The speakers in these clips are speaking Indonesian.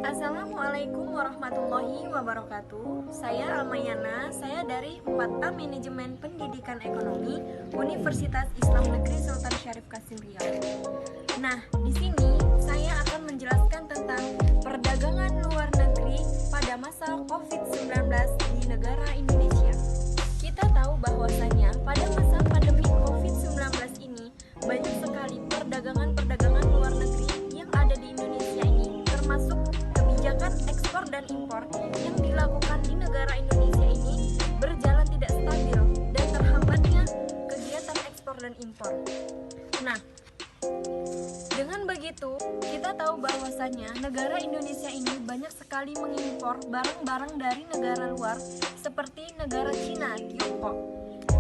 Assalamualaikum warahmatullahi wabarakatuh. Saya Almayana, saya dari 4A Manajemen Pendidikan Ekonomi Universitas Islam Negeri Sultan Syarif Kasim Riau. Nah, di sini saya akan menjelaskan tentang perdagangan luar negeri pada masa COVID-19 di negara Indonesia. Kita tahu bahwasanya pada masa pandemi COVID-19 ini banyak sekali perdagangan luar negeri yang ada di Indonesia ini, termasuk kebijakan ekspor dan impor yang dilakukan di negara Indonesia ini berjalan tidak stabil dan terhambatnya kegiatan ekspor dan impor. Nah, dengan begitu kita tahu bahwasanya negara Indonesia ini banyak sekali mengimpor barang-barang dari negara luar seperti negara Cina, Tiongkok.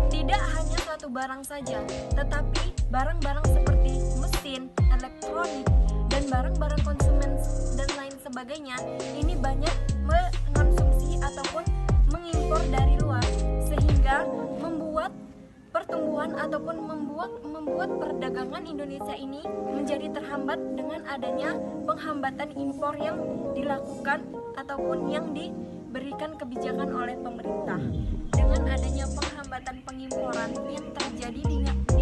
Tidak hanya satu barang saja, tetapi barang-barang seperti mesin, elektronik, dan barang-barang konsumen dan lain sebagainya ini banyak mengonsumsi ataupun mengimpor dari luar, sehingga membuat pertumbuhan ataupun membuat perdagangan Indonesia ini menjadi terhambat dengan adanya penghambatan impor yang dilakukan ataupun yang diberikan kebijakan oleh pemerintah. Dengan adanya penghambatan pengimporan yang terjadi di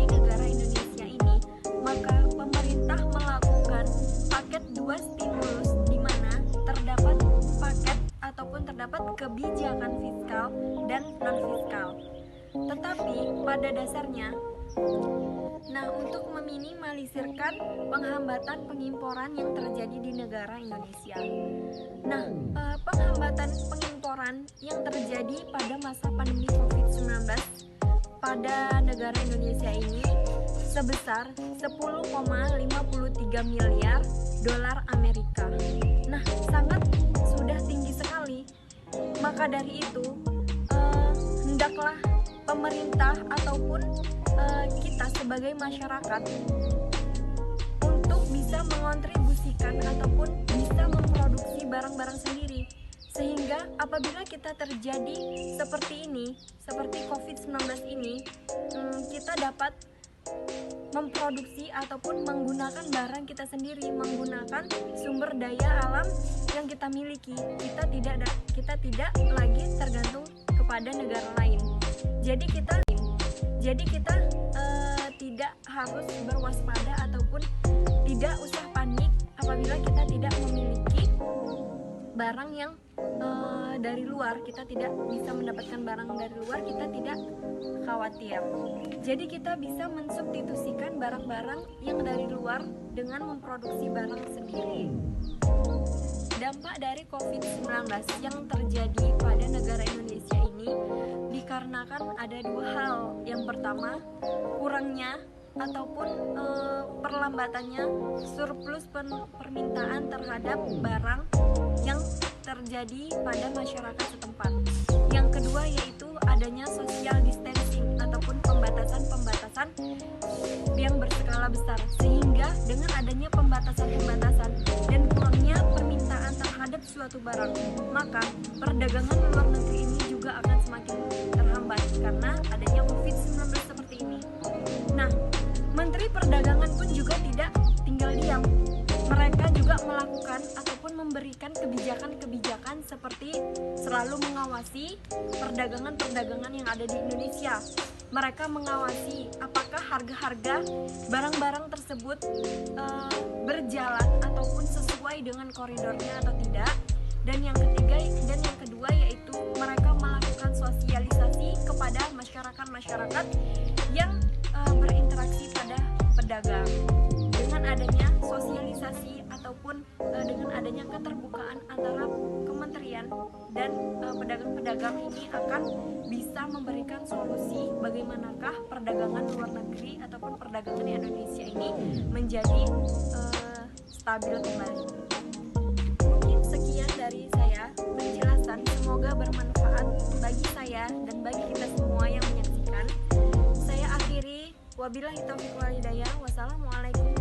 negara Indonesia ini, maka pemerintah melakukan paket 2 stimulus di mana terdapat paket ataupun terdapat kebijakan fiskal dan non fiskal. Tetapi pada dasarnya, untuk meminimalisirkan penghambatan pengimporan yang terjadi di negara Indonesia. Penghambatan pengimporan yang terjadi pada masa pandemi COVID-19 pada negara Indonesia ini sebesar 10,53 miliar dolar Amerika. Sangat sudah tinggi sekali. Maka dari itu, hendaklah pemerintah ataupun kita sebagai masyarakat untuk bisa mengontribusikan ataupun bisa memproduksi barang-barang sendiri, sehingga apabila kita terjadi seperti ini, seperti COVID-19 ini, kita dapat memproduksi ataupun menggunakan barang kita sendiri, menggunakan sumber daya alam yang kita miliki. Kita tidak lagi tergantung kepada negara lain. Jadi kita tidak harus berwaspada ataupun tidak usah panik apabila kita tidak memiliki barang yang dari luar. Kita tidak bisa mendapatkan barang dari luar, kita tidak khawatir. Jadi kita bisa mensubstitusikan barang-barang yang dari luar dengan memproduksi barang sendiri. Dampak dari COVID-19 yang terjadi pada negara Indonesia ini dikarenakan ada 2 hal. Yang pertama, kurangnya ataupun perlambatannya surplus permintaan terhadap barang yang terjadi pada masyarakat setempat. Yang kedua yaitu adanya social distancing ataupun pembatasan yang berskala besar, sehingga dengan adanya pembatasan dan kurangnya permintaan terhadap suatu barang, maka perdagangan luar negeri ini juga akan semakin terhambat karena adanya COVID-19 seperti ini. Menteri Perdagangan pun juga tidak tinggal diam. Mereka juga melakukan ataupun memberikan kebijakan seperti selalu mengawasi perdagangan yang ada di Indonesia. Mereka mengawasi apakah harga-harga barang-barang tersebut berjalan ataupun sesuai dengan koridornya atau tidak. Dan yang kedua yaitu mereka melakukan sosialisasi kepada masyarakat yang berinteraksi pada pedagang. Dengan adanya sosialisasi ataupun dengan adanya keterbukaan antara kementerian dan pedagang-pedagang ini akan bisa memberikan solusi bagaimanakah perdagangan luar negeri ataupun perdagangan Indonesia ini menjadi stabil kembali. Mungkin sekian dari saya penjelasan, semoga bermanfaat bagi saya dan bagi kita semua yang menyaksikan. Saya akhiri, wabillahi taufiq wal hidayah. Wassalamualaikum